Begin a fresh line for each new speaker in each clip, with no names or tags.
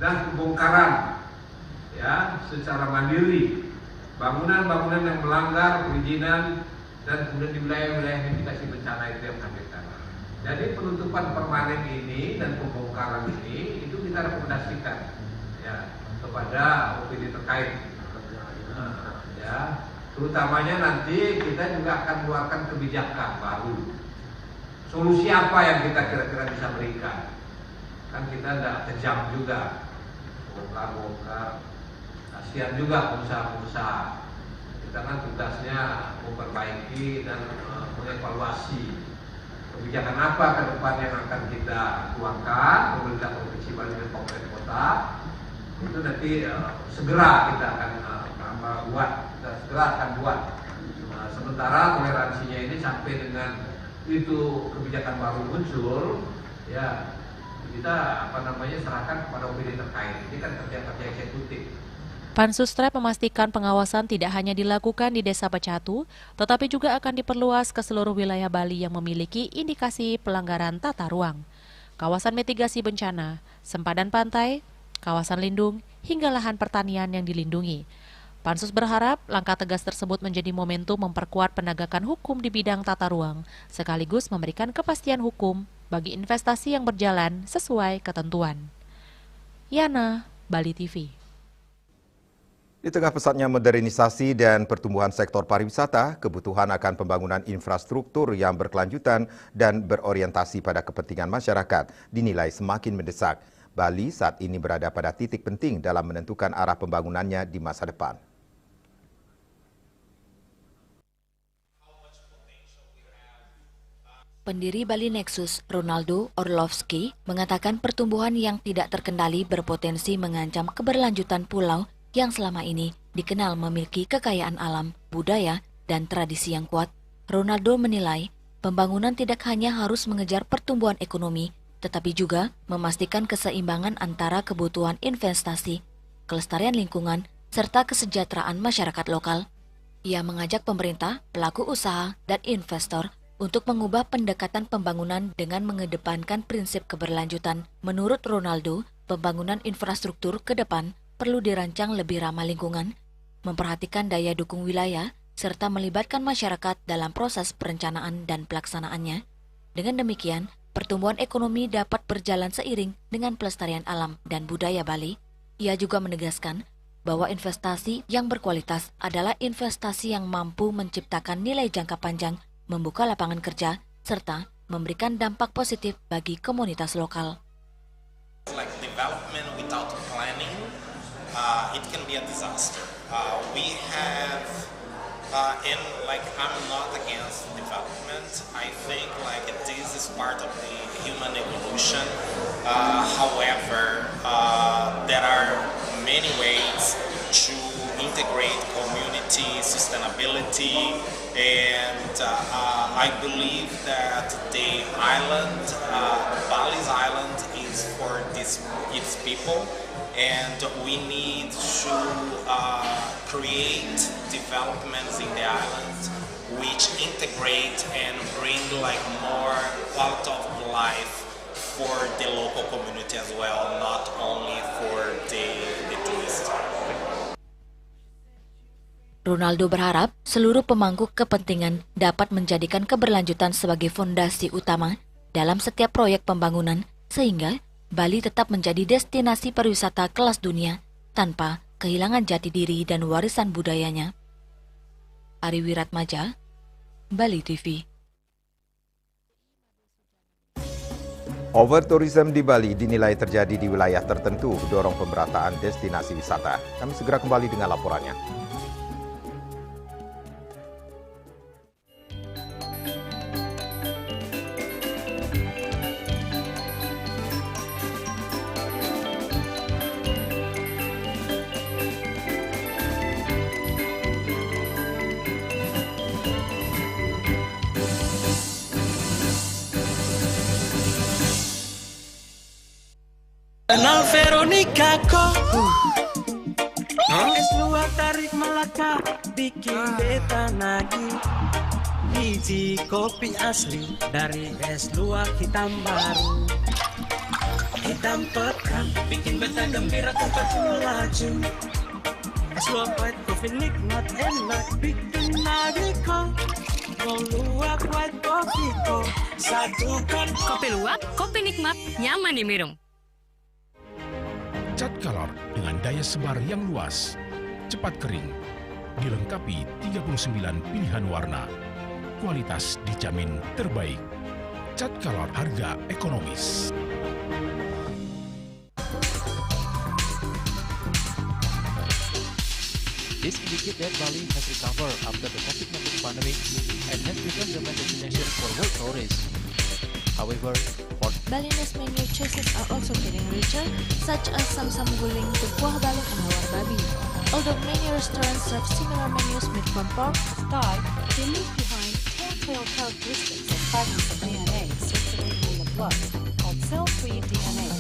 dan pembongkaran ya secara mandiri bangunan-bangunan yang melanggar perizinan dan kemudian di wilayah-wilayah mitigasi bencana itu yang hadirkan. Jadi penutupan permanen ini dan pembongkaran ini itu kita rekomendasikan ya kepada OPD terkait. Ya, terutamanya nanti kita juga akan mengeluarkan kebijakan baru. Solusi apa yang kita kira-kira bisa berikan? Kan kita tidak kejam juga, bongkar-bongkar. Kasihan juga pengusaha-pengusaha. Kita kan tugasnya memperbaiki dan mengevaluasi kebijakan apa ke depan yang akan kita keluarkan, pemerintah provinsi Bali dan pemerintah kota. Itu nanti segera kita akan buat. Sementara toleransinya ini sampai dengan itu kebijakan baru muncul, ya kita serahkan kepada OPD terkait. Ini kan kerja-kerja eksekutif.
Pansustra memastikan pengawasan tidak hanya dilakukan di Desa Pecatu, tetapi juga akan diperluas ke seluruh wilayah Bali yang memiliki indikasi pelanggaran tata ruang. Kawasan mitigasi bencana, sempadan pantai, kawasan lindung, hingga lahan pertanian yang dilindungi. Pansus berharap langkah tegas tersebut menjadi momentum memperkuat penegakan hukum di bidang tata ruang, sekaligus memberikan kepastian hukum bagi investasi yang berjalan sesuai ketentuan. Yana, Bali TV.
Di tengah pesatnya modernisasi dan pertumbuhan sektor pariwisata, kebutuhan akan pembangunan infrastruktur yang berkelanjutan dan berorientasi pada kepentingan masyarakat dinilai semakin mendesak. Bali saat ini berada pada titik penting dalam menentukan arah pembangunannya di masa depan.
Pendiri Bali Nexus, Ronaldo Orlovsky, mengatakan pertumbuhan yang tidak terkendali berpotensi mengancam keberlanjutan pulau yang selama ini dikenal memiliki kekayaan alam, budaya, dan tradisi yang kuat. Ronaldo menilai, pembangunan tidak hanya harus mengejar pertumbuhan ekonomi, tetapi juga memastikan keseimbangan antara kebutuhan investasi, kelestarian lingkungan, serta kesejahteraan masyarakat lokal. Ia mengajak pemerintah, pelaku usaha, dan investor untuk mengubah pendekatan pembangunan dengan mengedepankan prinsip keberlanjutan. Menurut Ronaldo, pembangunan infrastruktur ke depan perlu dirancang lebih ramah lingkungan, memperhatikan daya dukung wilayah, serta melibatkan masyarakat dalam proses perencanaan dan pelaksanaannya. Dengan demikian, pertumbuhan ekonomi dapat berjalan seiring dengan pelestarian alam dan budaya Bali. Ia juga menegaskan bahwa investasi yang berkualitas adalah investasi yang mampu menciptakan nilai jangka panjang, membuka lapangan kerja, serta memberikan dampak positif bagi komunitas lokal.
Like development without planning, it can be a disaster. We have, and like I'm not against development. I think like this is part of the human evolution. However, there are many ways to integrate community sustainability, and I believe that the island, Bali's island, is for its people, and we need to create developments in the island which integrate and bring like more quality of life for the local community as well, not only for the tourists.
Ronaldo berharap seluruh pemangku kepentingan dapat menjadikan keberlanjutan sebagai fondasi utama dalam setiap proyek pembangunan, sehingga Bali tetap menjadi destinasi pariwisata kelas dunia tanpa kehilangan jati diri dan warisan budayanya. Ari Wiratmaja, Bali TV.
Overtourism di Bali dinilai terjadi di wilayah tertentu, dorong pemerataan destinasi wisata. Kami segera kembali dengan laporannya.
Kenal Veronica kok es luar tarik Melaka bikin beta nagih. Biji kopi asli dari es luar hitam baru. Didampatkan, bikin beta gembira tempat melaju. Es luwak kopi nikmat enak, bikin nagiko. Mau luwak white kopi ko, satukan.
Kopi luwak, kopi nikmat, nyaman diminum.
Cat Color dengan daya sebar yang luas, cepat kering, dilengkapi 39 pilihan warna. Kualitas dijamin terbaik. Cat Color harga ekonomis.
This indicates that Bali has recovered after the COVID-19 pandemic and has become the main destination for world tourists. However,
Balinese menu choices are also getting richer, such as Sam-Sam Guling, the Kuah Balin, and Hawar Babi. Although many restaurants serve similar menus made from pork, Thai, they leave behind telltale characteristics of fragments of DNA circulating in the blood, called cell-free DNA.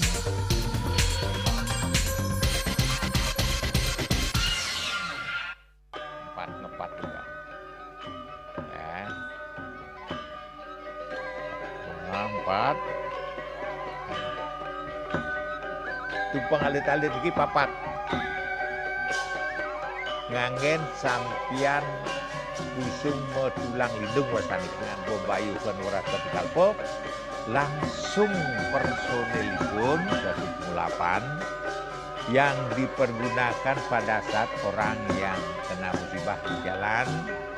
Ngepat juga. Ya. 4. Tumpang alit-alit lagi papat. Ngangen sampian busung medulang lindung wasani dengan bombayu kan waras kapital pop. Langsung personelipun 108 yang dipergunakan pada saat orang yang kena musibah di jalan,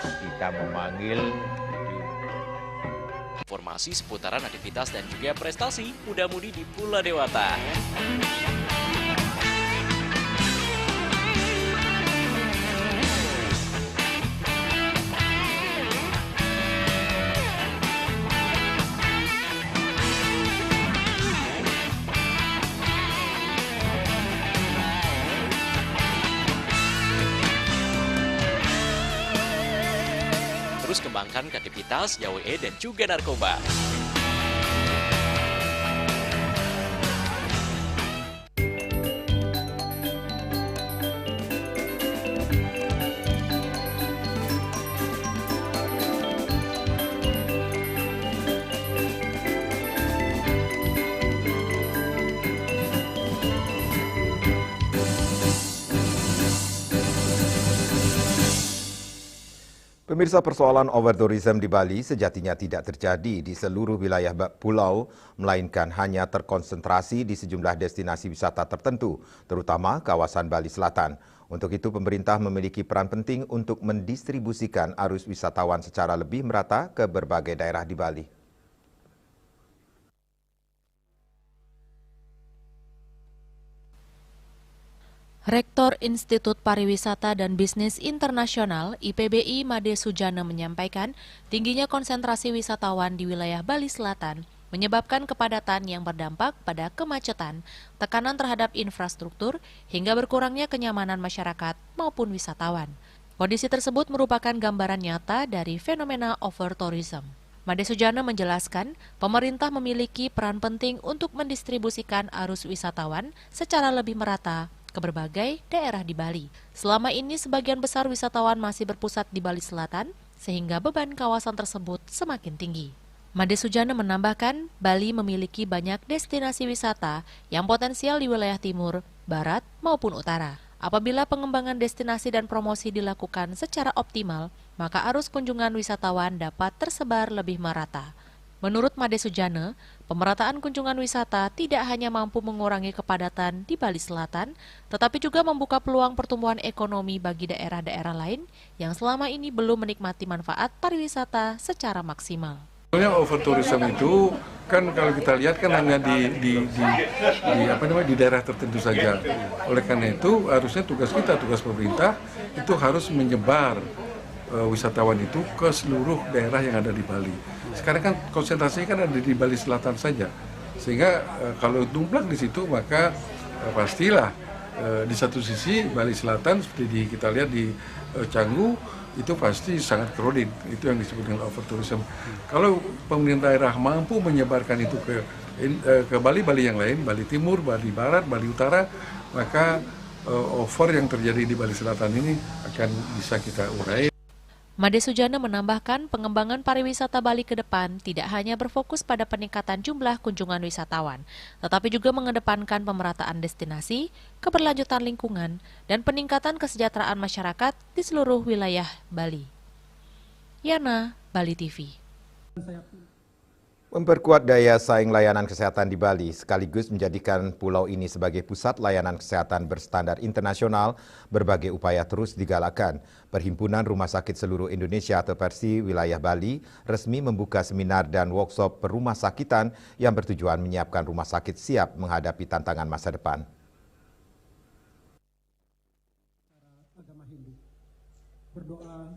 kita memanggil.
informasi seputaran aktivitas dan juga prestasi muda-mudi di Pulau Dewata. Terus kembangkan kreativitas, YWE, dan juga narkoba.
Pemirsa, persoalan overtourism di Bali sejatinya tidak terjadi di seluruh wilayah pulau, melainkan hanya terkonsentrasi di sejumlah destinasi wisata tertentu, terutama kawasan Bali Selatan. Untuk itu, pemerintah memiliki peran penting untuk mendistribusikan arus wisatawan secara lebih merata ke berbagai daerah di Bali.
Rektor Institut Pariwisata dan Bisnis Internasional IPBI Made Sujana menyampaikan tingginya konsentrasi wisatawan di wilayah Bali Selatan menyebabkan kepadatan yang berdampak pada kemacetan, tekanan terhadap infrastruktur, hingga berkurangnya kenyamanan masyarakat maupun wisatawan. Kondisi tersebut merupakan gambaran nyata dari fenomena overtourism. Made Sujana menjelaskan, pemerintah memiliki peran penting untuk mendistribusikan arus wisatawan secara lebih merata ke berbagai daerah di Bali. Selama ini sebagian besar wisatawan masih berpusat di Bali Selatan, sehingga beban kawasan tersebut semakin tinggi. Made Sujana menambahkan, Bali memiliki banyak destinasi wisata yang potensial di wilayah timur, barat, maupun utara. Apabila pengembangan destinasi dan promosi dilakukan secara optimal, maka arus kunjungan wisatawan dapat tersebar lebih merata. Menurut Made Sujana, pemerataan kunjungan wisata tidak hanya mampu mengurangi kepadatan di Bali Selatan, tetapi juga membuka peluang pertumbuhan ekonomi bagi daerah-daerah lain yang selama ini belum menikmati manfaat pariwisata secara maksimal.
Sebenarnya overtourism itu kan kalau kita lihat kan hanya di daerah tertentu saja. Oleh karena itu harusnya tugas kita, tugas pemerintah itu harus menyebar wisatawan itu ke seluruh daerah yang ada di Bali. Sekarang kan konsentrasinya kan ada di Bali Selatan saja, sehingga kalau tumplak di situ maka pastilah di satu sisi Bali Selatan seperti kita lihat di Canggu itu pasti sangat crowded, itu yang disebut dengan overtourism. Kalau pemerintah daerah mampu menyebarkan itu ke Bali yang lain, Bali Timur, Bali Barat, Bali Utara, maka over yang terjadi di Bali Selatan ini akan bisa kita urai.
Made Sujana menambahkan pengembangan pariwisata Bali ke depan tidak hanya berfokus pada peningkatan jumlah kunjungan wisatawan, tetapi juga mengedepankan pemerataan destinasi, keberlanjutan lingkungan, dan peningkatan kesejahteraan masyarakat di seluruh wilayah Bali. Yana, Bali TV.
Memperkuat daya saing layanan kesehatan di Bali sekaligus menjadikan pulau ini sebagai pusat layanan kesehatan berstandar internasional, berbagai upaya terus digalakkan. Perhimpunan Rumah Sakit Seluruh Indonesia atau Persi Wilayah Bali resmi membuka seminar dan workshop perumah sakitan yang bertujuan menyiapkan rumah sakit siap menghadapi tantangan masa depan.
Berdoa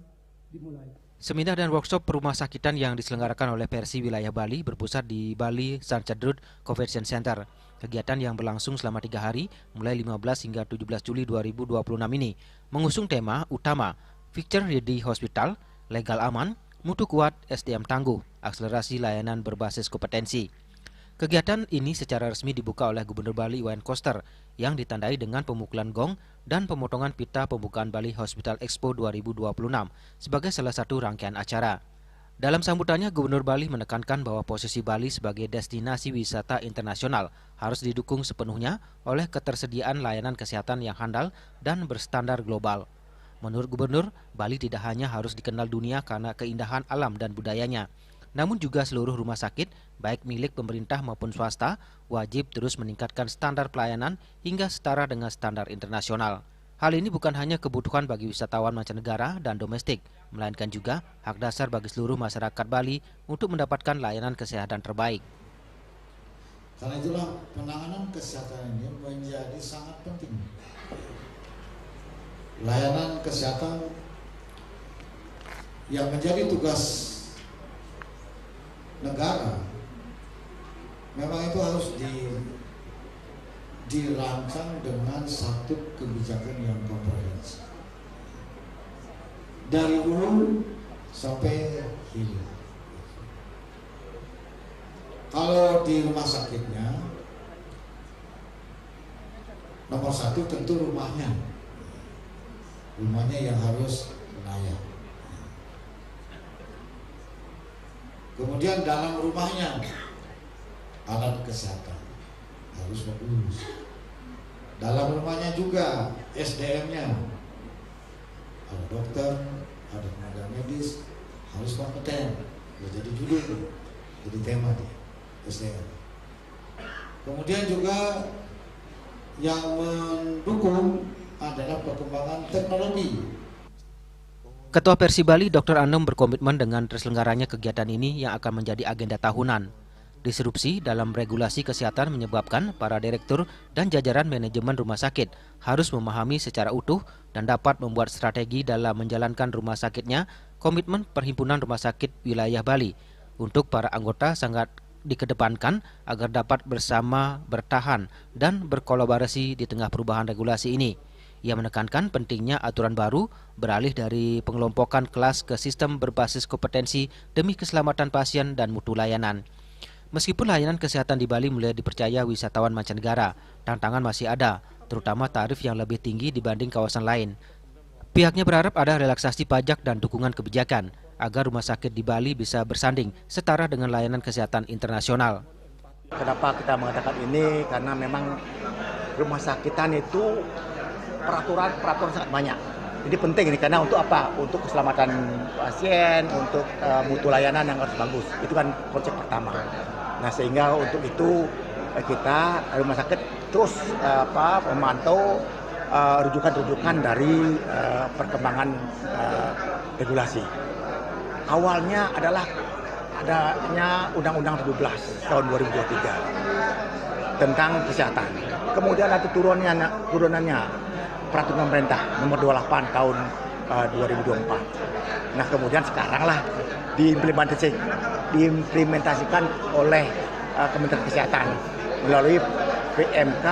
dimulai.
Seminar dan workshop perumah sakitan yang diselenggarakan oleh Persi Wilayah Bali berpusat di Bali Sancadrut Convention Center. Kegiatan yang berlangsung selama 3 hari, mulai 15 hingga 17 Juli 2026 ini, mengusung tema utama, Future Ready Hospital, Legal Aman, Mutu Kuat, SDM Tangguh, Akselerasi Layanan Berbasis Kompetensi. Kegiatan ini secara resmi dibuka oleh Gubernur Bali Iwayan Koster yang ditandai dengan pemukulan gong dan pemotongan pita pembukaan Bali Hospital Expo 2026 sebagai salah satu rangkaian acara. Dalam sambutannya, Gubernur Bali menekankan bahwa posisi Bali sebagai destinasi wisata internasional harus didukung sepenuhnya oleh ketersediaan layanan kesehatan yang handal dan berstandar global. Menurut Gubernur, Bali tidak hanya harus dikenal dunia karena keindahan alam dan budayanya, namun juga seluruh rumah sakit, baik milik pemerintah maupun swasta, wajib terus meningkatkan standar pelayanan hingga setara dengan standar internasional. Hal ini bukan hanya kebutuhan bagi wisatawan mancanegara dan domestik, melainkan juga hak dasar bagi seluruh masyarakat Bali untuk mendapatkan layanan kesehatan terbaik.
Karena itulah penanganan kesehatan ini menjadi sangat penting. Layanan kesehatan yang menjadi tugas negara memang itu harus dirancang dengan satu kebijakan yang komprehensif dari hulu sampai hilir. Kalau di rumah sakitnya, nomor satu tentu rumahnya yang harus layak. Kemudian dalam rumahnya alat kesehatan harus bagus. Dalam rumahnya juga SDM-nya, ada dokter, ada tenaga medis, harus kompeten. Jadi judul, jadi tema dia, SDM. Kemudian juga yang mendukung adalah perkembangan teknologi.
Ketua Persi Bali Dr. Anom berkomitmen dengan terselenggaranya kegiatan ini yang akan menjadi agenda tahunan. Disrupsi dalam regulasi kesehatan menyebabkan para direktur dan jajaran manajemen rumah sakit harus memahami secara utuh dan dapat membuat strategi dalam menjalankan rumah sakitnya. Komitmen Perhimpunan Rumah Sakit Wilayah Bali untuk para anggota sangat dikedepankan agar dapat bersama bertahan dan berkolaborasi di tengah perubahan regulasi ini. Ia menekankan pentingnya aturan baru beralih dari pengelompokan kelas ke sistem berbasis kompetensi demi keselamatan pasien dan mutu layanan. Meskipun layanan kesehatan di Bali mulai dipercaya wisatawan mancanegara, tantangan masih ada, terutama tarif yang lebih tinggi dibanding kawasan lain. Pihaknya berharap ada relaksasi pajak dan dukungan kebijakan agar rumah sakit di Bali bisa bersanding setara dengan layanan kesehatan internasional.
Kenapa kita mengatakan ini? Karena memang rumah sakitan itu peraturan sangat banyak. Jadi penting ini karena untuk apa? Untuk keselamatan pasien, untuk mutu layanan yang harus bagus. Itu kan konsep pertama. Nah sehingga untuk itu kita rumah sakit terus memantau rujukan-rujukan dari perkembangan regulasi. Awalnya adalah adanya Undang-Undang 17 tahun 2023 tentang kesehatan. Kemudian ada turunannya peraturan pemerintah nomor 28 tahun 2024. Nah kemudian sekarang lah diimplementasikan oleh Kementerian Kesehatan melalui PMK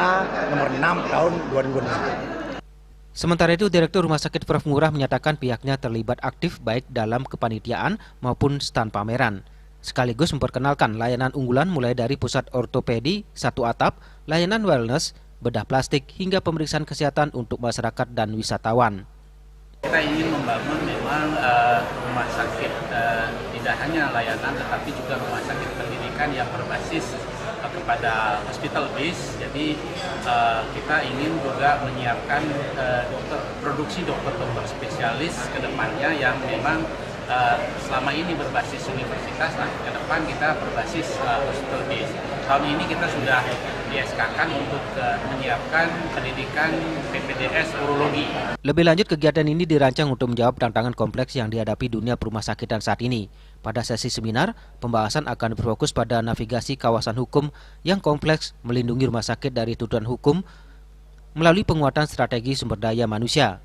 nomor 6 tahun 2026.
Sementara itu, Direktur Rumah Sakit Prof. Ngurah menyatakan pihaknya terlibat aktif baik dalam kepanitiaan maupun stand pameran. Sekaligus memperkenalkan layanan unggulan mulai dari pusat ortopedi, satu atap, layanan wellness, bedah plastik, hingga pemeriksaan kesehatan untuk masyarakat dan wisatawan.
Kita ingin membangun memang memang rumah sakit tidak hanya layanan tetapi juga rumah sakit pendidikan yang berbasis kepada hospital base. Jadi kita ingin juga menyiapkan produksi dokter-dokter spesialis ke depannya yang memang selama ini berbasis universitas, nah ke depan kita berbasis hospital base. Tahun ini kita sudah di-SK-kan untuk menyiapkan pendidikan PPDS urologi.
Lebih lanjut, kegiatan ini dirancang untuk menjawab tantangan kompleks yang dihadapi dunia perumahsakitan saat ini. Pada sesi seminar, pembahasan akan berfokus pada navigasi kawasan hukum yang kompleks, melindungi rumah sakit dari tuntutan hukum melalui penguatan strategi sumber daya manusia.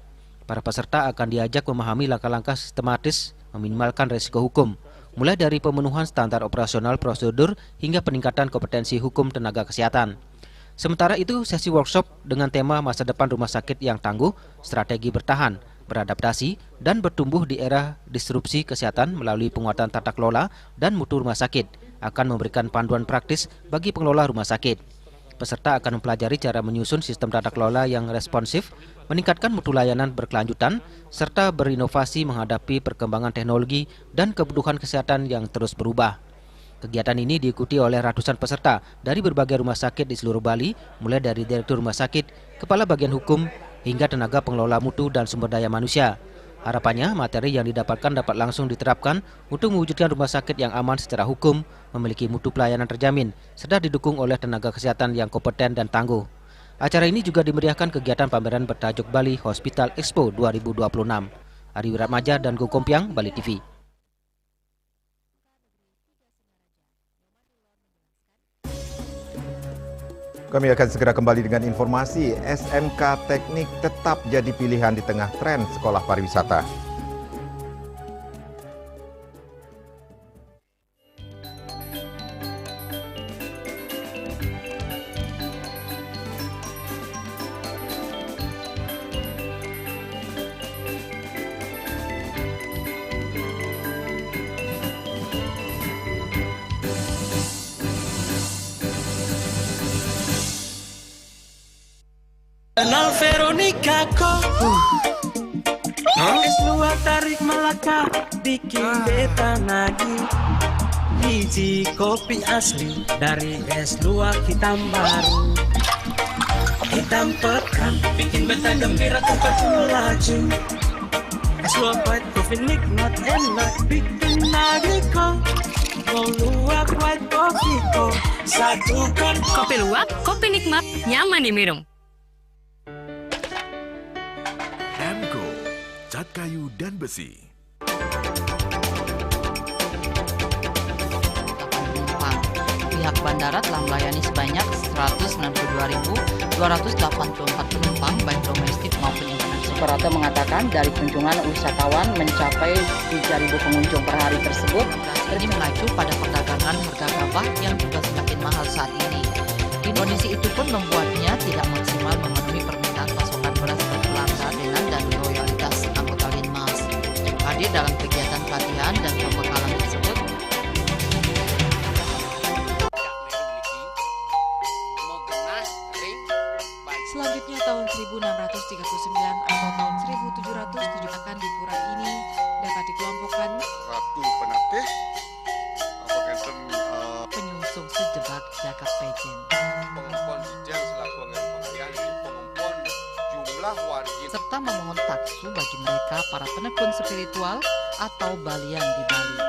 Para peserta akan diajak memahami langkah-langkah sistematis meminimalkan risiko hukum, mulai dari pemenuhan standar operasional prosedur hingga peningkatan kompetensi hukum tenaga kesehatan. Sementara itu, sesi workshop dengan tema masa depan rumah sakit yang tangguh, strategi bertahan, beradaptasi, dan bertumbuh di era disrupsi kesehatan melalui penguatan tata kelola dan mutu rumah sakit akan memberikan panduan praktis bagi pengelola rumah sakit. Peserta akan mempelajari cara menyusun sistem tata kelola yang responsif, meningkatkan mutu layanan berkelanjutan, serta berinovasi menghadapi perkembangan teknologi dan kebutuhan kesehatan yang terus berubah. Kegiatan ini diikuti oleh ratusan peserta dari berbagai rumah sakit di seluruh Bali, mulai dari direktur rumah sakit, kepala bagian hukum, hingga tenaga pengelola mutu dan sumber daya manusia. Harapannya, materi yang didapatkan dapat langsung diterapkan untuk mewujudkan rumah sakit yang aman secara hukum, memiliki mutu pelayanan terjamin, serta didukung oleh tenaga kesehatan yang kompeten dan tangguh. Acara ini juga dimeriahkan kegiatan pameran bertajuk Bali Hospital Expo 2026. Ari Wiratmaja dan Go Kompiang, Bali TV.
Kami akan segera kembali dengan informasi. SMK Teknik tetap jadi pilihan di tengah tren sekolah pariwisata.
Kenal Veronica kok es luar tarik Melaka bikin beta nagih. Biji kopi asli dari es luar hitam baru, hitam pekan bikin beta gembira tempat melaju. Es luar white coffee nikmat enak bikin nagih kok. Mau luar white coffee kok satukan.
Kopi luwak, kopi nikmat, nyaman diminum.
Cat kayu dan besi.
Pihak bandara telah melayani sebanyak 192.284 penumpang baik domestik maupun internasional.
Operator mengatakan dari kunjungan wisatawan mencapai 3.000 pengunjung per hari tersebut.
Ini mengacu pada perdagangan harga gabah yang juga semakin mahal saat ini. Kondisi itu pun membuatnya tidak maksimal memenuhi permintaan pasokan beras berpelanggan dan loyalitas anggota Linmas. Hadir dalam kegiatan pelatihan dan pembekalan tersebut. Selanjutnya tahun 1639 atau tahun 1707 akan di pura ini dapat dikelompokkan
Ratu Penatih,
penyungsung sejebak jagat pejen.
Pengempon Dijang selaku angin pengalian di pengempon jumlah warga
serta memohon taksu bagi mereka para penekun spiritual atau balian di Bali.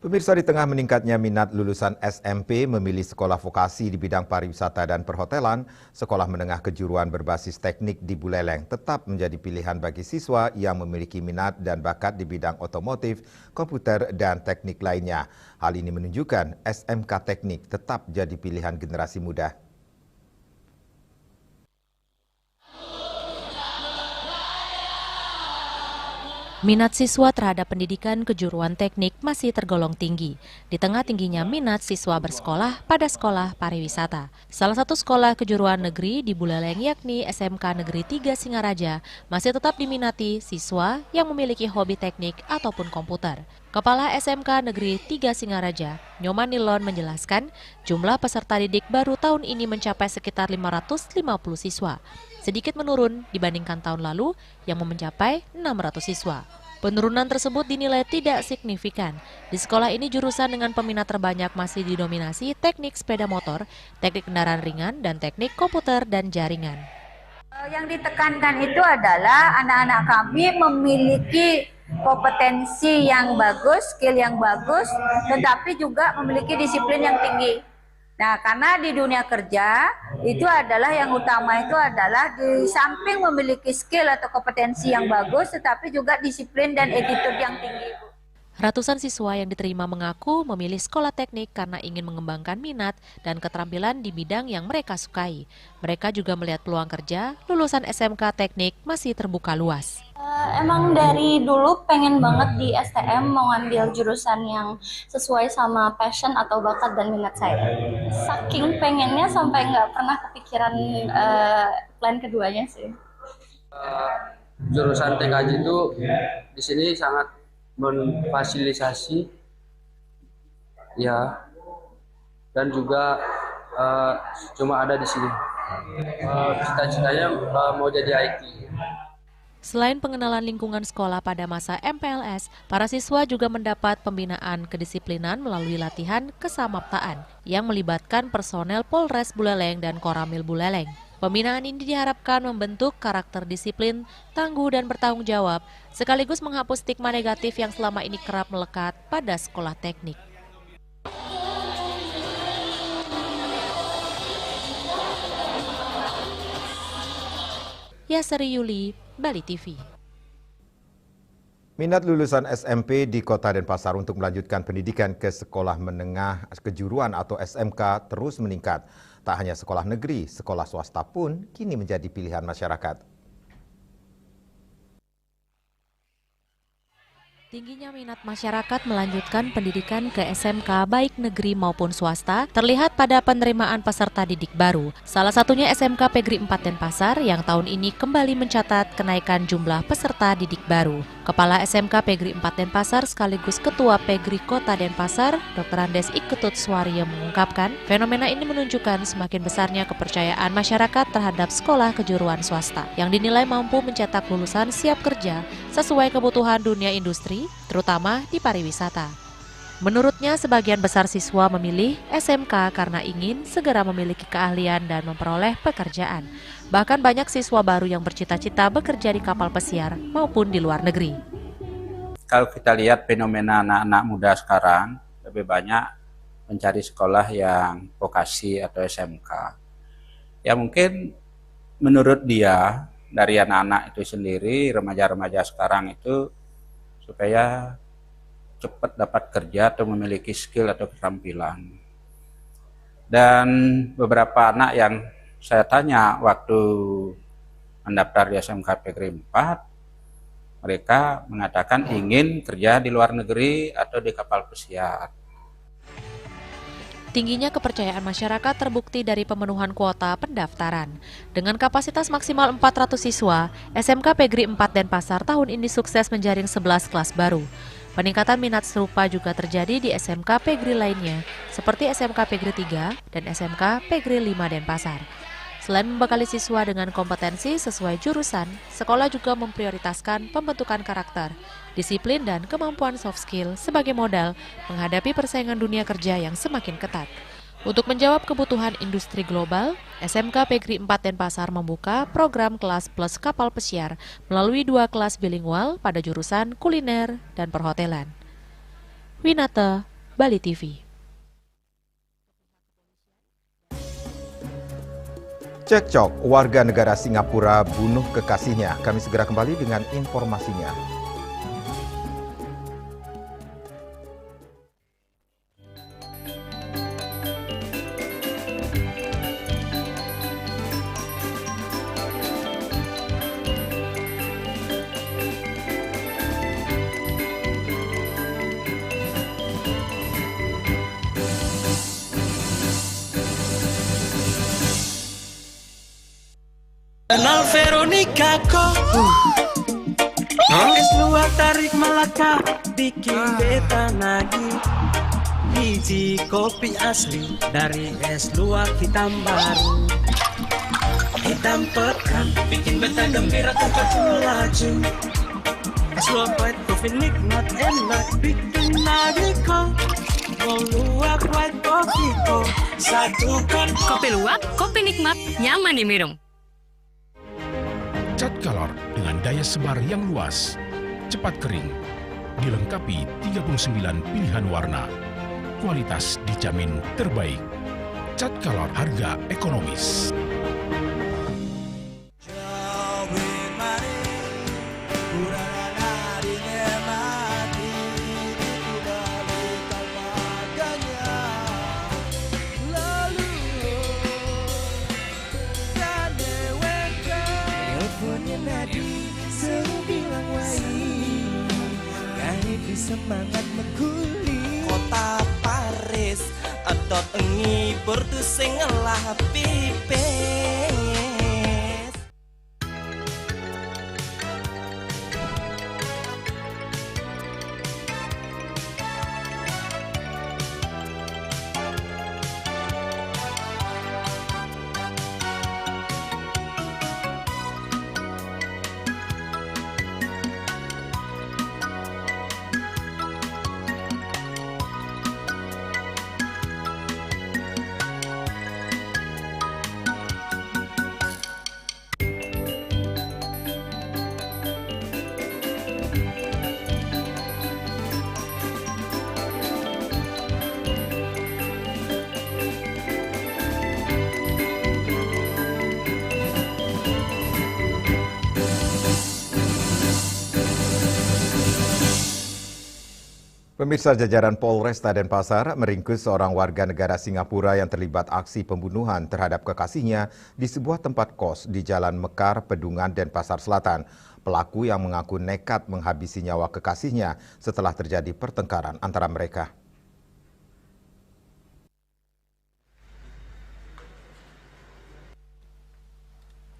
Pemirsa, di tengah meningkatnya minat lulusan SMP memilih sekolah vokasi di bidang pariwisata dan perhotelan, sekolah menengah kejuruan berbasis teknik di Buleleng tetap menjadi pilihan bagi siswa yang memiliki minat dan bakat di bidang otomotif, komputer, dan teknik lainnya. Hal ini menunjukkan SMK Teknik tetap jadi pilihan generasi muda.
Minat siswa terhadap pendidikan kejuruan teknik masih tergolong tinggi, di tengah tingginya minat siswa bersekolah pada sekolah pariwisata. Salah satu sekolah kejuruan negeri di Buleleng yakni SMK Negeri 3 Singaraja masih tetap diminati siswa yang memiliki hobi teknik ataupun komputer. Kepala SMK Negeri 3 Singaraja, Nyoman Nilon menjelaskan jumlah peserta didik baru tahun ini mencapai sekitar 550 siswa. Sedikit menurun dibandingkan tahun lalu yang mencapai 600 siswa. Penurunan tersebut dinilai tidak signifikan. Di sekolah ini jurusan dengan peminat terbanyak masih didominasi teknik sepeda motor, teknik kendaraan ringan, dan teknik komputer dan jaringan.
Yang ditekankan itu adalah anak-anak kami memiliki kompetensi yang bagus, skill yang bagus, tetapi juga memiliki disiplin yang tinggi. Nah, karena di dunia kerja itu adalah yang utama itu adalah di samping memiliki skill atau kompetensi yang bagus, tetapi juga disiplin dan attitude yang tinggi.
Ratusan siswa yang diterima mengaku memilih sekolah teknik karena ingin mengembangkan minat dan keterampilan di bidang yang mereka sukai. Mereka juga melihat peluang kerja lulusan SMK Teknik masih terbuka luas.
Emang dari dulu pengen banget di STM mau ngambil jurusan yang sesuai sama passion atau bakat dan minat saya. Saking pengennya sampai nggak pernah kepikiran plan keduanya sih.
Jurusan TKJ itu di sini sangat memfasilitasi ya, dan juga cuma ada di sini. Cita-citanya mau jadi IT.
Selain pengenalan lingkungan sekolah pada masa MPLS, para siswa juga mendapat pembinaan kedisiplinan melalui latihan kesamaptaan yang melibatkan personel Polres Buleleng dan Koramil Buleleng. Pembinaan ini diharapkan membentuk karakter disiplin, tangguh, dan bertanggung jawab, sekaligus menghapus stigma negatif yang selama ini kerap melekat pada sekolah teknik. Yasri Yuli, Bali TV.
Minat lulusan SMP di Kota Denpasar untuk melanjutkan pendidikan ke sekolah menengah kejuruan atau SMK terus meningkat. Tak hanya sekolah negeri, sekolah swasta pun kini menjadi pilihan masyarakat.
Tingginya minat masyarakat melanjutkan pendidikan ke SMK baik negeri maupun swasta terlihat pada penerimaan peserta didik baru. Salah satunya SMK Pegri 4 Denpasar yang tahun ini kembali mencatat kenaikan jumlah peserta didik baru. Kepala SMK Pegri 4 Denpasar sekaligus Ketua Pegri Kota Denpasar, Dr. Andes Iketut Suwaryo mengungkapkan, fenomena ini menunjukkan semakin besarnya kepercayaan masyarakat terhadap sekolah kejuruan swasta yang dinilai mampu mencetak lulusan siap kerja sesuai kebutuhan dunia industri, terutama di pariwisata. Menurutnya, sebagian besar siswa memilih SMK karena ingin segera memiliki keahlian dan memperoleh pekerjaan. Bahkan banyak siswa baru yang bercita-cita bekerja di kapal pesiar maupun di luar negeri.
Kalau kita lihat fenomena anak-anak muda sekarang, lebih banyak mencari sekolah yang vokasi atau SMK. Ya mungkin menurut dia, dari anak-anak itu sendiri, remaja-remaja sekarang itu supaya cepat dapat kerja atau memiliki skill atau keterampilan. Dan beberapa anak yang saya tanya waktu mendaftar di SMK Pegri 4, mereka mengatakan ingin kerja di luar negeri atau di kapal pesiar.
Tingginya kepercayaan masyarakat terbukti dari pemenuhan kuota pendaftaran. Dengan kapasitas maksimal 400 siswa, SMK Pegri 4 Denpasar tahun ini sukses menjaring 11 kelas baru. Peningkatan minat serupa juga terjadi di SMK Pegri lainnya, seperti SMK Pegri 3 dan SMK Pegri 5 Denpasar. Selain membekali siswa dengan kompetensi sesuai jurusan, sekolah juga memprioritaskan pembentukan karakter, disiplin, dan kemampuan soft skill sebagai modal menghadapi persaingan dunia kerja yang semakin ketat. Untuk menjawab kebutuhan industri global, SMK Pegri 4 Denpasar membuka program kelas plus kapal pesiar melalui 2 kelas bilingual pada jurusan kuliner dan perhotelan. Winata, Bali TV.
Cekcok, warga negara Singapura bunuh kekasihnya. Kami segera kembali dengan informasinya.
Kenal Veronica kok. Es luar tarik Melaka, bikin beta nagih. Biji kopi asli dari es luar hitam baru. Hitam pekat, bikin beta gembira tempat melaju. Es luar white coffee nikmat enak, bikin nagih kok. Mau luar white coffee kok, satukan.
Kopi luwak, kopi nikmat, nyaman diminum.
Cat Color dengan daya sebar yang luas, cepat kering, dilengkapi 39 pilihan warna. Kualitas dijamin terbaik. Cat Color harga ekonomis.
Semangat meguli kota Paris adot engi bertu sing ngelah pipes.
Pemirsa, jajaran Polresta Denpasar meringkus seorang warga negara Singapura yang terlibat aksi pembunuhan terhadap kekasihnya di sebuah tempat kos di Jalan Mekar, Pedungan, Denpasar Selatan. Pelaku yang mengaku nekat menghabisi nyawa kekasihnya setelah terjadi pertengkaran antara mereka.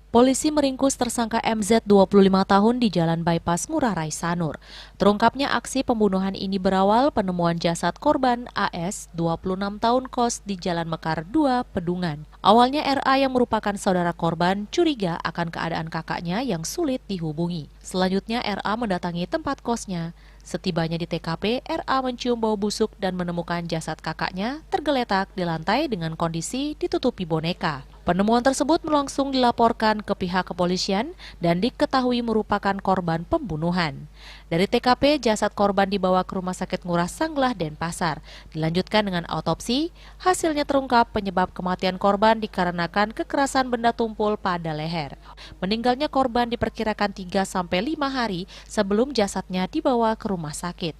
Polisi meringkus tersangka MZ 25 tahun di Jalan Bypass Ngurah Rai Sanur. Terungkapnya aksi pembunuhan ini berawal penemuan jasad korban AS 26 tahun kos di Jalan Mekar 2 Pedungan. Awalnya RA yang merupakan saudara korban curiga akan keadaan kakaknya yang sulit dihubungi. Selanjutnya RA mendatangi tempat kosnya. Setibanya di TKP, RA mencium bau busuk dan menemukan jasad kakaknya tergeletak di lantai dengan kondisi ditutupi boneka. Penemuan tersebut langsung dilaporkan ke pihak kepolisian dan diketahui merupakan korban pembunuhan. Dari TKP, jasad korban dibawa ke Rumah Sakit Ngurah Sanglah, Denpasar. Dilanjutkan dengan autopsi, hasilnya terungkap penyebab kematian korban dikarenakan kekerasan benda tumpul pada leher. Meninggalnya korban diperkirakan 3-5 hari sebelum jasadnya dibawa ke rumah sakit.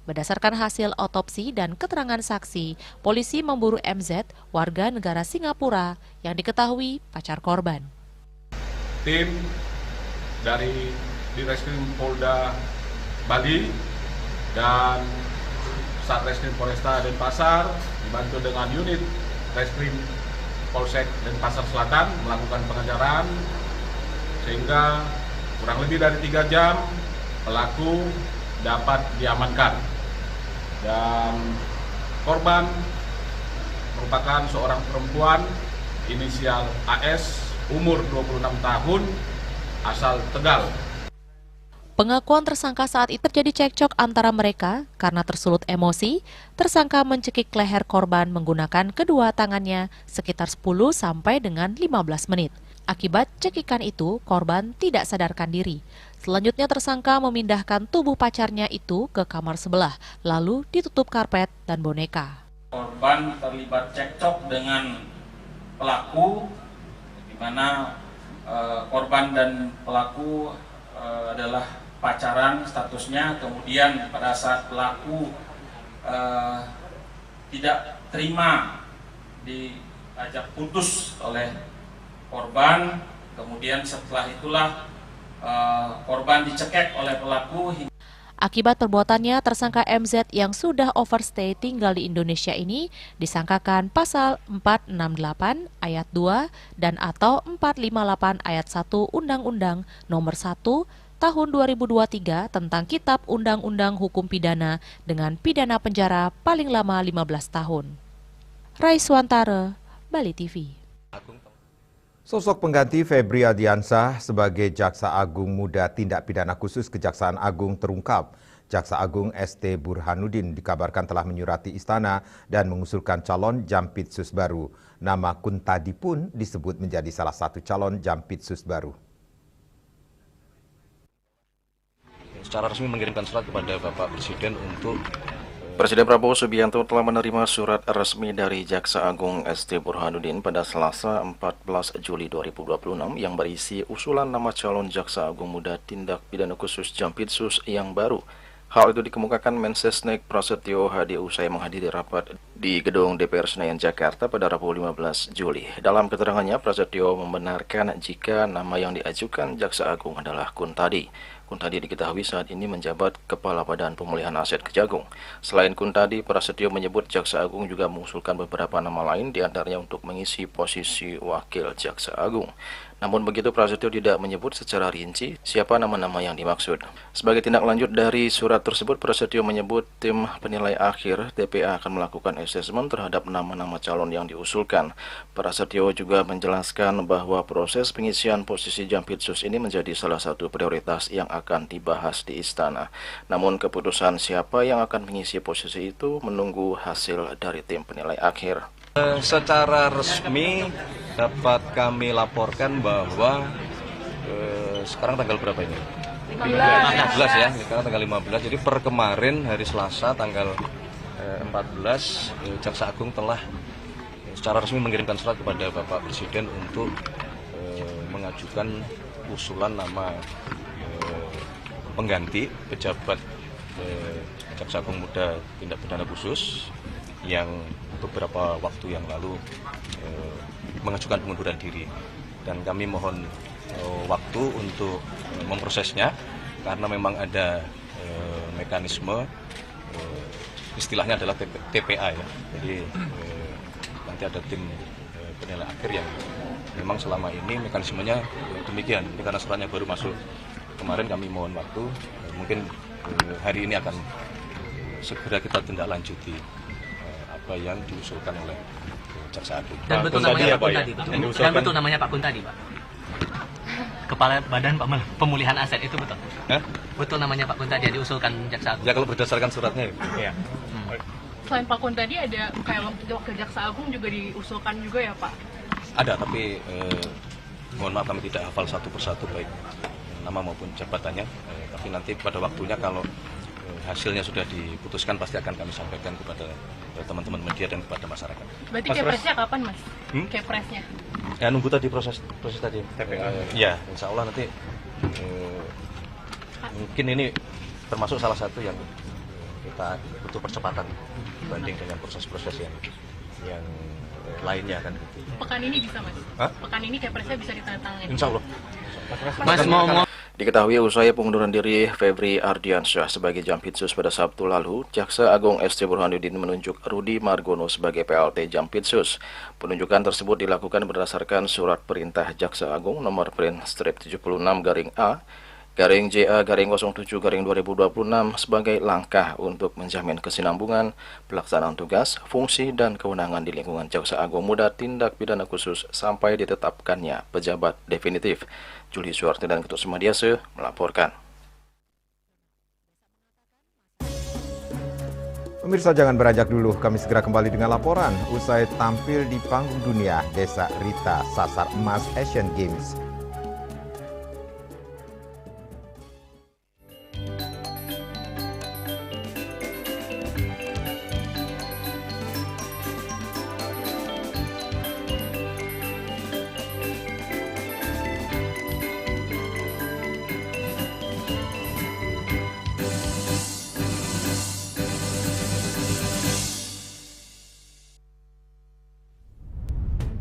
Berdasarkan hasil otopsi dan keterangan saksi, polisi memburu MZ, warga negara Singapura, yang diketahui pacar korban.
Tim dari Ditreskrim Polda Bali dan Satreskrim Polresta Denpasar dibantu dengan unit Reskrim Polsek Denpasar Selatan melakukan pengejaran sehingga kurang lebih dari 3 jam pelaku dapat diamankan. Dan korban merupakan seorang perempuan inisial AS, umur 26 tahun, asal Tegal.
Pengakuan tersangka saat itu terjadi cekcok antara mereka karena tersulut emosi. Tersangka mencekik leher korban menggunakan kedua tangannya sekitar 10 sampai dengan 15 menit. Akibat cekikan itu, korban tidak sadarkan diri. Selanjutnya tersangka memindahkan tubuh pacarnya itu ke kamar sebelah, lalu ditutup karpet dan boneka.
Korban terlibat cekcok dengan pelaku, di mana korban dan pelaku adalah pacaran statusnya. Kemudian pada saat pelaku tidak terima diajak putus oleh korban, kemudian setelah itulah korban dicekek oleh pelaku.
Akibat perbuatannya, tersangka MZ yang sudah overstay tinggal di Indonesia ini disangkakan pasal 468 ayat 2 dan atau 458 ayat 1 Undang-Undang Nomor 1 Tahun 2023 tentang Kitab Undang-Undang Hukum Pidana dengan pidana penjara paling lama 15 tahun. Raiswantara, Bali TV.
Sosok pengganti Febri Ardiansyah sebagai Jaksa Agung Muda Tindak Pidana Khusus Kejaksaan Agung terungkap. Jaksa Agung ST Burhanuddin dikabarkan telah menyurati istana dan mengusulkan calon Jampitsus baru. Nama Kuntadi pun disebut menjadi salah satu calon Jampitsus baru.
Secara resmi mengirimkan surat kepada Bapak Presiden untuk
Presiden Prabowo Subianto telah menerima surat resmi dari Jaksa Agung ST Burhanuddin pada Selasa 14 Juli 2026 yang berisi usulan nama calon Jaksa Agung Muda Tindak Pidana Khusus Jampitsus yang baru. Hal itu dikemukakan Mensesnek Prasetyo Hadi usai menghadiri rapat di Gedung DPR Senayan Jakarta pada Rabu 15 Juli. Dalam keterangannya, Prasetyo membenarkan jika nama yang diajukan Jaksa Agung adalah Kuntadi. Kuntadi diketahui saat ini menjabat Kepala Badan Pemulihan Aset Kejagung. Selain Kuntadi, Prasetyo menyebut Jaksa Agung juga mengusulkan beberapa nama lain, diantaranya untuk mengisi posisi Wakil Jaksa Agung. Namun begitu, Prasetyo tidak menyebut secara rinci siapa nama-nama yang dimaksud. Sebagai tindak lanjut dari surat tersebut, Prasetyo menyebut tim penilai akhir TPA akan melakukan asesmen terhadap nama-nama calon yang diusulkan. Prasetyo juga menjelaskan bahwa proses pengisian posisi Jampitsus ini menjadi salah satu prioritas yang akan dibahas di istana. Namun keputusan siapa yang akan mengisi posisi itu menunggu hasil dari tim penilai akhir.
Secara resmi dapat kami laporkan bahwa sekarang tanggal berapa ini? 15 ya, sekarang tanggal 15. Jadi per kemarin hari Selasa tanggal 14 Jaksa Agung telah secara resmi mengirimkan surat kepada Bapak Presiden untuk mengajukan usulan nama pengganti pejabat Jaksa Agung Muda Tindak Pidana Khusus yang beberapa waktu yang lalu mengajukan pengunduran diri, dan kami mohon waktu untuk memprosesnya karena memang ada mekanisme istilahnya adalah TPA ya. Jadi nanti ada tim penilai akhir yang memang selama ini mekanismenya demikian. Ini karena suratnya baru masuk kemarin, kami mohon waktu, mungkin hari ini akan segera kita tindak lanjuti apa yang diusulkan oleh Jaksa Agung.
Dan betul namanya Pak Kuntadi, dan betul namanya Pak Kuntadi, Pak. Kepala Badan Pemulihan Aset itu betul? Betul namanya Pak Kuntadi yang diusulkan Jaksa Agung?
Ya kalau berdasarkan suratnya ya.
Selain Pak Kuntadi ada kayak wakil Jaksa Agung juga diusulkan juga ya Pak?
Ada, tapi mohon maaf kami tidak hafal satu persatu baik nama maupun jabatannya. Tapi nanti pada waktunya kalau hasilnya sudah diputuskan pasti akan kami sampaikan kepada teman-teman media dan kepada masyarakat.
Berarti kepresnya kapan Mas? Kepresnya?
Ya nunggu tadi proses tadi. Ya, insya Allah nanti mungkin ini termasuk salah satu yang kita butuh percepatan dibanding dengan proses-proses yang lainnya kan.
Pekan ini bisa Mas? Pekan ini kepresnya bisa ditandatangani?
Insya Allah.
Mas mau diketahui usai pengunduran diri Febri Ardiansyah sebagai Jampitsus pada Sabtu lalu, Jaksa Agung ST Burhanuddin menunjuk Rudi Margono sebagai PLT Jampitsus. Penunjukan tersebut dilakukan berdasarkan surat perintah Jaksa Agung nomor print strip 76-A JA-07-2026 sebagai langkah untuk menjamin kesinambungan pelaksanaan tugas, fungsi, dan kewenangan di lingkungan Jaksa Agung Muda Tindak Pidana Khusus sampai ditetapkannya pejabat definitif. Juli Suwarti dan Ketut Semadiase melaporkan.
Pemirsa jangan beranjak dulu, kami segera kembali dengan laporan usai tampil di panggung dunia Desa Rita sasar emas Asian Games.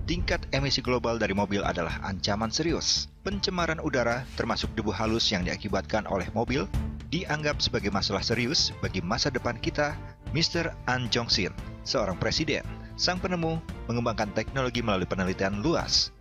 Tingkat emisi global dari mobil adalah ancaman serius. Pencemaran udara termasuk debu halus yang diakibatkan oleh mobil dianggap sebagai masalah serius bagi masa depan kita, Mr. An Jong-sin, seorang presiden, sang penemu, mengembangkan teknologi melalui penelitian luas.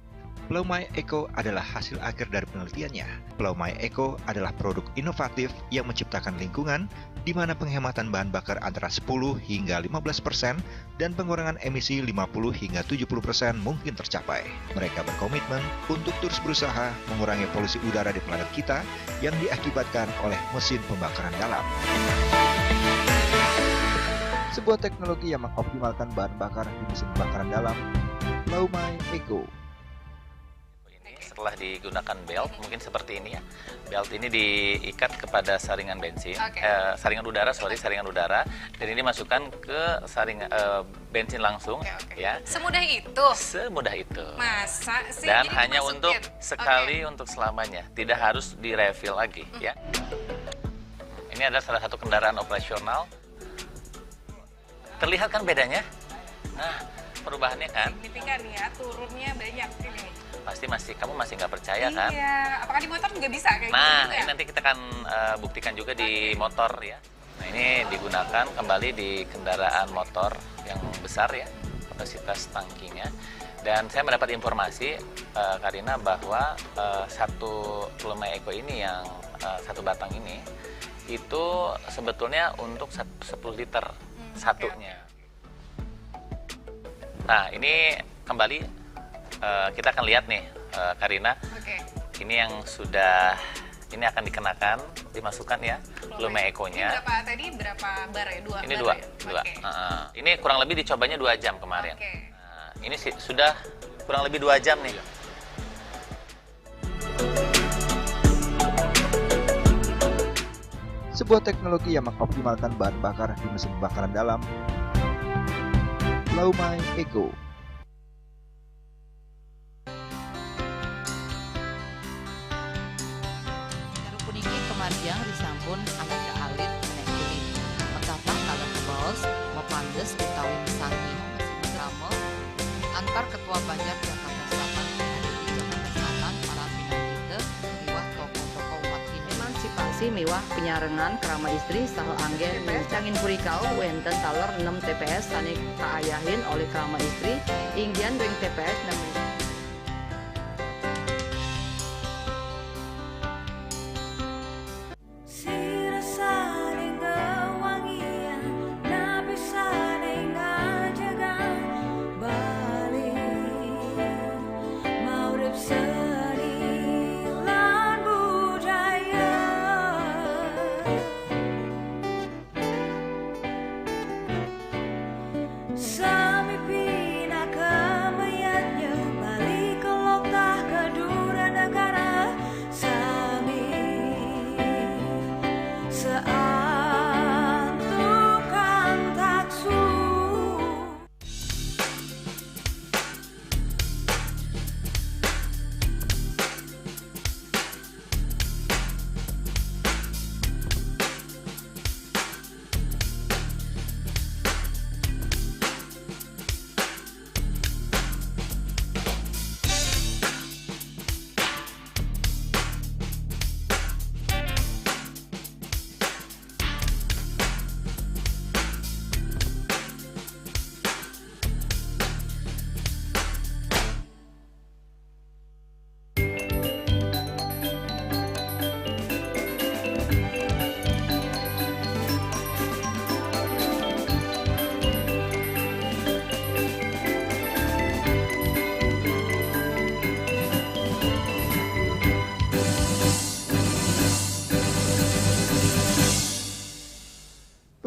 Pulau My Eco adalah hasil akhir dari penelitiannya. Pulau My Eco adalah produk inovatif yang menciptakan lingkungan di mana penghematan bahan bakar antara 10 hingga 15% dan pengurangan emisi 50 hingga 70% mungkin tercapai. Mereka berkomitmen untuk terus berusaha mengurangi polusi udara di planet kita yang diakibatkan oleh mesin pembakaran dalam. Sebuah teknologi yang mengoptimalkan bahan bakar di mesin pembakaran dalam, Pulau My Eco.
Setelah digunakan belt, mungkin seperti ini ya. Belt ini diikat kepada saringan bensin, saringan udara, dan ini masukkan ke bensin langsung, ya.
Semudah itu?
Semudah itu.
Masa sih?
Dan
jadi
hanya
dimasukin?
untuk sekali, untuk selamanya, tidak harus di-refill lagi, ya. Ini adalah salah satu kendaraan operasional. Terlihat kan bedanya? Nah, perubahannya kan?
Signifikan ya, turunnya banyak ini.
Kamu masih nggak percaya kan?
Iya, apakah di motor juga bisa kayak gitu?
Nah, ini nanti kita akan buktikan juga di motor ya. Nah, ini digunakan kembali di kendaraan motor yang besar ya, kapasitas tangkinya. Dan saya mendapat informasi, Karina, bahwa satu Pulau My Eco ini yang satu batang ini, itu sebetulnya untuk 10 liter satunya. Nah, ini kembali kita akan lihat nih, Karina. Ini yang sudah, ini akan dikenakan, dimasukkan ya, Pulau My Eco-nya.
Ini berapa bar ya?
Ini dua. Ini kurang lebih dicobanya 2 jam kemarin. Nah, ini sudah kurang lebih 2 jam nih.
Sebuah teknologi yang mengoptimalkan bahan bakar di mesin pembakaran dalam, Pulau My Eco.
Marjang risampun angka ke alit menek kulit. Metapang kalau ke bos, mepandes utawi mesangi, drama antar ketua Banjar Jakarta Selatan ada di Jakarta Selatan para pinangita miwah tokoh-tokoh umat ini. Emansipasi miwah penyarengan kerama istri saha anggen cangin purikau wenten taler 6 TPS sanik kaayahin oleh kerama istri inggian ring TPS namun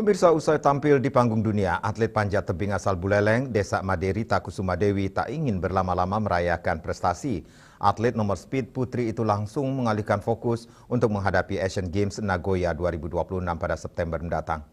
Pemirsa, usai tampil di panggung dunia, atlet panjat tebing asal Buleleng, Desa Maderita Kusumadewi tak ingin berlama-lama merayakan prestasi. Atlet nomor speed putri itu langsung mengalihkan fokus untuk menghadapi Asian Games Nagoya 2026 pada September mendatang.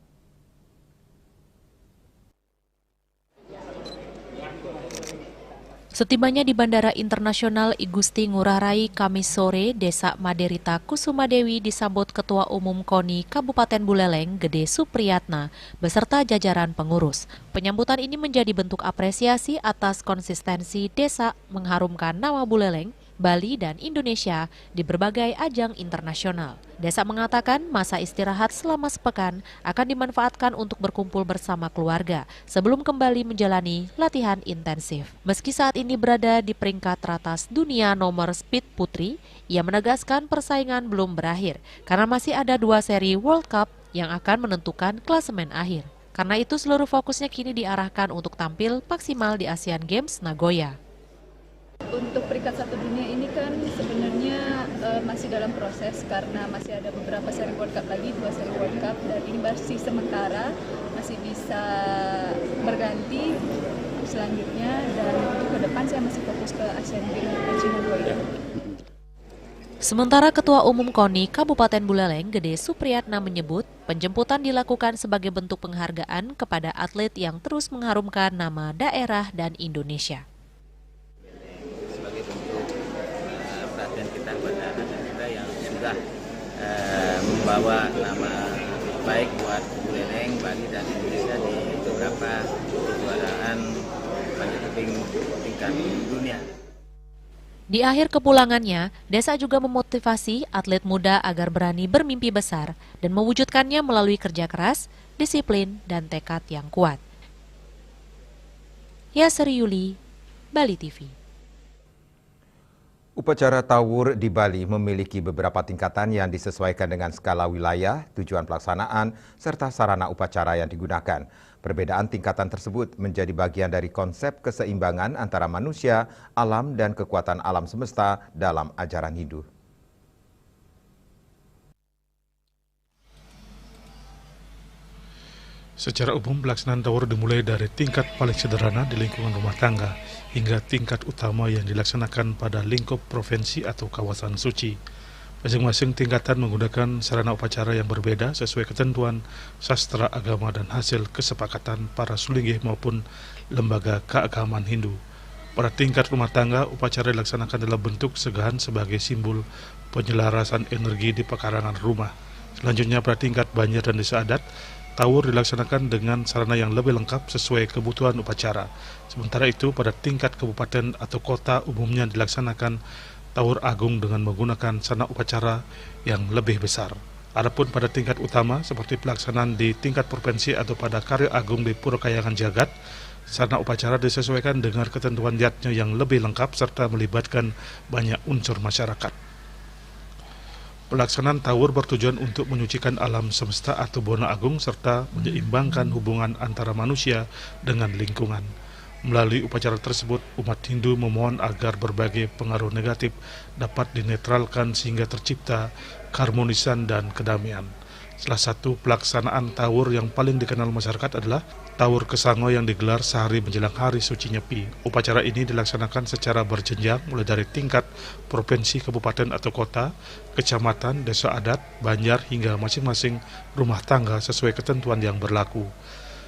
Setibanya di Bandara Internasional Igusti Ngurah Rai Kamis sore, Desa Maderita Kusumadewi disambut Ketua Umum KONI Kabupaten Buleleng, Gede Supriyatna, beserta jajaran pengurus. Penyambutan ini menjadi bentuk apresiasi atas konsistensi desa mengharumkan nama Buleleng Bali, dan Indonesia di berbagai ajang internasional. Desa mengatakan masa istirahat selama sepekan akan dimanfaatkan untuk berkumpul bersama keluarga sebelum kembali menjalani latihan intensif. Meski saat ini berada di peringkat teratas dunia nomor speed putri, ia menegaskan persaingan belum berakhir karena masih ada 2 seri World Cup yang akan menentukan klasemen akhir. Karena itu seluruh fokusnya kini diarahkan untuk tampil maksimal di Asian Games Nagoya.
Untuk peringkat 1 dunia ini kan sebenarnya masih dalam proses karena masih ada beberapa seri World Cup lagi, 2 seri World Cup, dan ini masih sementara, masih bisa berganti selanjutnya, dan untuk ke depan saya masih fokus ke Asian Games Nagoya.
Sementara Ketua Umum KONI Kabupaten Buleleng, Gede Supriyatna menyebut penjemputan dilakukan sebagai bentuk penghargaan kepada atlet yang terus mengharumkan nama daerah dan Indonesia.
Perhatian kita kepada anak kita yang sudah membawa nama baik buat Buleleng, Bali, dan Indonesia di beberapa kejuaraan panjat tebing tingkat dunia.
Di akhir kepulangannya, Desa juga memotivasi atlet muda agar berani bermimpi besar dan mewujudkannya melalui kerja keras, disiplin, dan tekad yang kuat. Yasri Yuli, Bali TV.
Upacara Tawur di Bali memiliki beberapa tingkatan yang disesuaikan dengan skala wilayah, tujuan pelaksanaan, serta sarana upacara yang digunakan. Perbedaan tingkatan tersebut menjadi bagian dari konsep keseimbangan antara manusia, alam, dan kekuatan alam semesta dalam ajaran Hindu.
Secara umum, pelaksanaan Tawur dimulai dari tingkat paling sederhana di lingkungan rumah tangga hingga tingkat utama yang dilaksanakan pada lingkup provinsi atau kawasan suci. Masing-masing tingkatan menggunakan sarana upacara yang berbeda sesuai ketentuan sastra agama dan hasil kesepakatan para sulinggih maupun lembaga keagamaan Hindu. Pada tingkat rumah tangga, upacara dilaksanakan dalam bentuk segahan sebagai simbol penyelarasan energi di pekarangan rumah. Selanjutnya, pada tingkat banjar dan desa adat, Tawur dilaksanakan dengan sarana yang lebih lengkap sesuai kebutuhan upacara. Sementara itu, pada tingkat kabupaten atau kota umumnya dilaksanakan Tawur Agung dengan menggunakan sarana upacara yang lebih besar. Adapun pada tingkat utama, seperti pelaksanaan di tingkat provinsi atau pada Karya Agung di Pura Kayangan Jagat, sarana upacara disesuaikan dengan ketentuan yatnya yang lebih lengkap serta melibatkan banyak unsur masyarakat. Pelaksanaan Tawur bertujuan untuk menyucikan alam semesta atau Bona Agung serta menyeimbangkan hubungan antara manusia dengan lingkungan. Melalui upacara tersebut, umat Hindu memohon agar berbagai pengaruh negatif dapat dinetralkan sehingga tercipta keharmonisan dan kedamaian. Salah satu pelaksanaan Tawur yang paling dikenal masyarakat adalah Tawur Kesango yang digelar sehari menjelang hari suci Nyepi. Upacara ini dilaksanakan secara berjenjang mulai dari tingkat provinsi, kabupaten atau kota, kecamatan, desa adat, banjar hingga masing-masing rumah tangga sesuai ketentuan yang berlaku.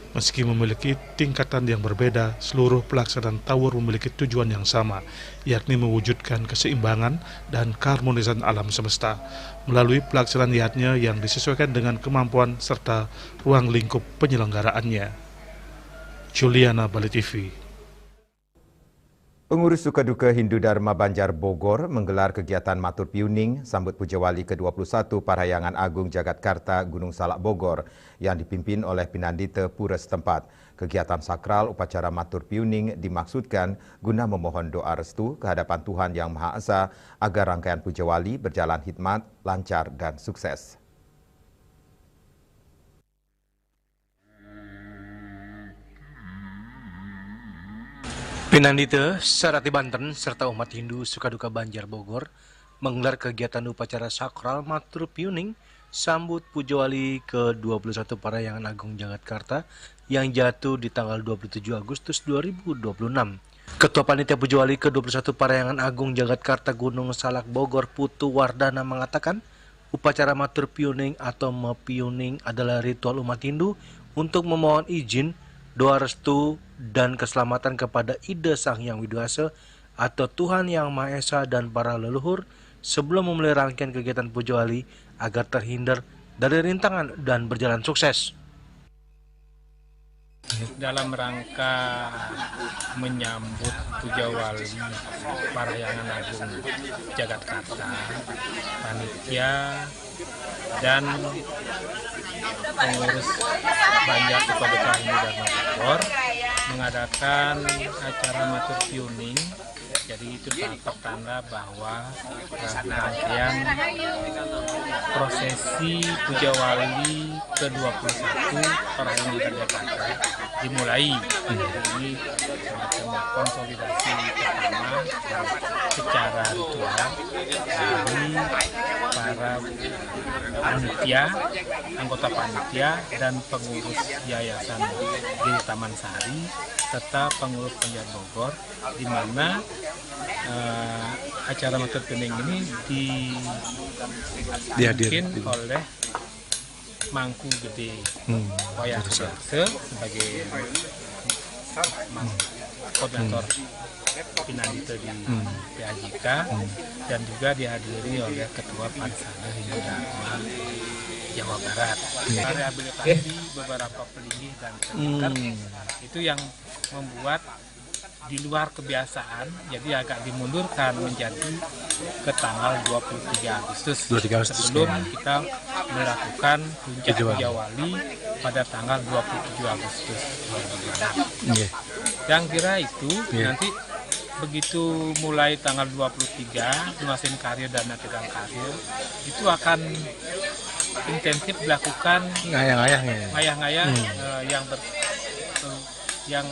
Meski memiliki tingkatan yang berbeda, seluruh pelaksanaan Tawur memiliki tujuan yang sama, yakni mewujudkan keseimbangan dan keharmonisan alam semesta melalui pelaksanaan yatnya yang disesuaikan dengan kemampuan serta ruang lingkup penyelenggaraannya. Juliana, Bali TV.
Pengurus Sukaduka Hindu Dharma Banjar Bogor menggelar kegiatan Matur Piuning sambut Puja Wali ke-21 Parahyangan Agung Jagatkarta Gunung Salak Bogor yang dipimpin oleh Pinandita Pura setempat. Kegiatan sakral upacara Matur Piuning dimaksudkan guna memohon doa restu kehadapan Tuhan Yang Maha Esa agar rangkaian Puja Wali berjalan hikmat, lancar, dan sukses.
Pinandita, Sarati Banten, serta umat Hindu Sukaduka Banjar Bogor menggelar kegiatan upacara sakral Matur Piuning sambut Puja Wali ke-21 Parahyangan Agung Jagatkarta yang jatuh di tanggal 27 Agustus 2026. Ketua Panitia Puja Wali ke-21 Parahyangan Agung Jagatkarta Gunung Salak Bogor Putu Wardana mengatakan upacara Matur Piuning atau Mepiuning adalah ritual umat Hindu untuk memohon izin, doa restu, dan keselamatan kepada Ida Sang Hyang Widiwasa atau Tuhan Yang Maha Esa dan para leluhur sebelum memulai rangkaian kegiatan Puja Wali agar terhindar dari rintangan dan berjalan sukses.
Dalam rangka menyambut Puja Wali Parahyangan Agung Jagatkarta, panitia dan pengurus Banjar Upadeka Hindu Dharma Bogor mengadakan acara matur piuning. Jadi itu pertanda bahwa rangkaian prosesi Puja Wali ke-21 Parahyangan Jakarta dimulai. Ini semacam konsolidasi pertama secara ritual dari para panitia, anggota panitia dan pengurus Yayasan di Taman Sari serta pengurus Banjar Bogor, di mana acara matur piuning ini dipimpin oleh Mangku Gede Wayah Sudarse sebagai koordinator Pinandita di PAJK dan juga dihadiri oleh Ketua Pansada Hindu Dharma Jawa Barat. Rehabilitasi beberapa pelinggih dan peningkat itu yang membuat di luar kebiasaan, jadi agak dimundurkan menjadi ke tanggal 23 Agustus sebelum kita melakukan puncak Puja Wali pada tanggal 27 Agustus 2026. Yang kira itu nanti begitu mulai tanggal 23 Nuasin Karya dan Tegang Karya itu akan intensif dilakukan ngayah-ngayah yang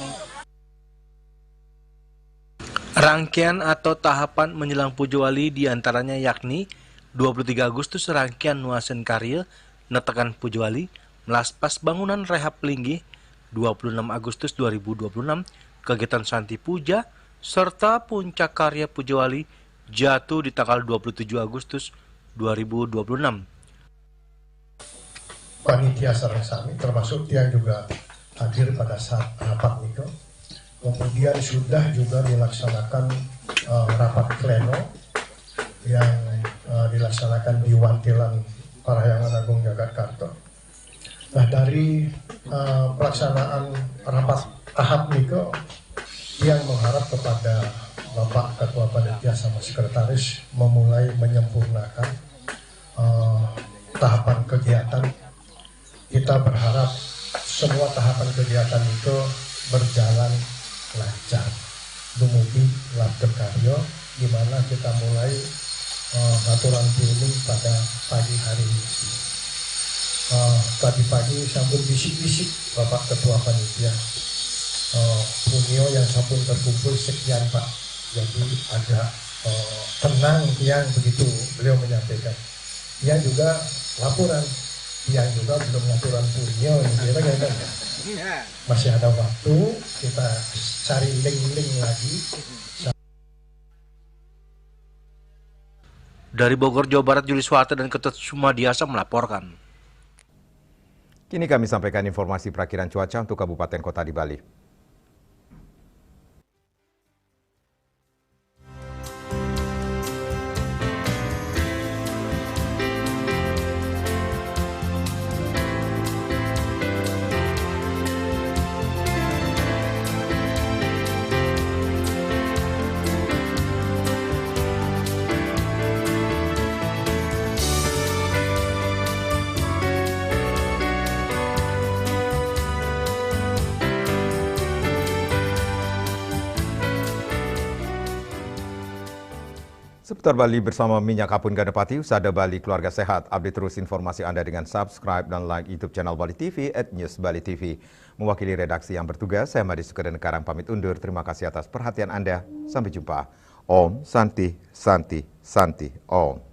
rangkaian atau tahapan menjelang Puja Wali diantaranya yakni 23 Agustus rangkaian Nuasen Karya Netekan Puja Wali melaspas bangunan rehab Pelinggih, 26 Agustus 2026 kegiatan Santi Puja serta puncak karya Puja Wali jatuh di tanggal 27 Agustus 2026.
Panitia sareng sami termasuk yang juga hadir pada saat rapat itu. Kemudian sudah juga dilaksanakan rapat pleno yang dilaksanakan di Wantilan Parahyangan Agung Jagatkarta. Nah, dari pelaksanaan rapat tahap niko yang mengharap kepada Bapak Ketua Panitia sama Sekretaris memulai menyempurnakan tahapan kegiatan. Kita berharap semua tahapan kegiatan itu berjalan lancar, dumugi labda karyo, di mana kita mulai aturan piuning pada pagi hari ini. Tadi pagi sampun bisik-bisik Bapak Ketua Panitia, punio yang sampun terkumpul sekian Pak, jadi agak tenang yang begitu beliau menyampaikan. Yang juga laporan, yang juga belum laporan punio, kira-kira masih ada waktu, kita cari link-link lagi.
Dari Bogor, Jawa Barat, Juli Suwata dan Ketut Sumadiasa melaporkan.
Kini kami sampaikan informasi perakiran cuaca untuk kabupaten kota di Bali. Seputar Bali bersama Minyak Apun Ganapati, Usada Bali Keluarga Sehat. Update terus informasi Anda dengan subscribe dan like YouTube channel Bali TV @newsbali.tv. Mewakili redaksi yang bertugas, saya Madi Sukadan Karang pamit undur. Terima kasih atas perhatian Anda. Sampai jumpa. Om Santi Santi Santi Om.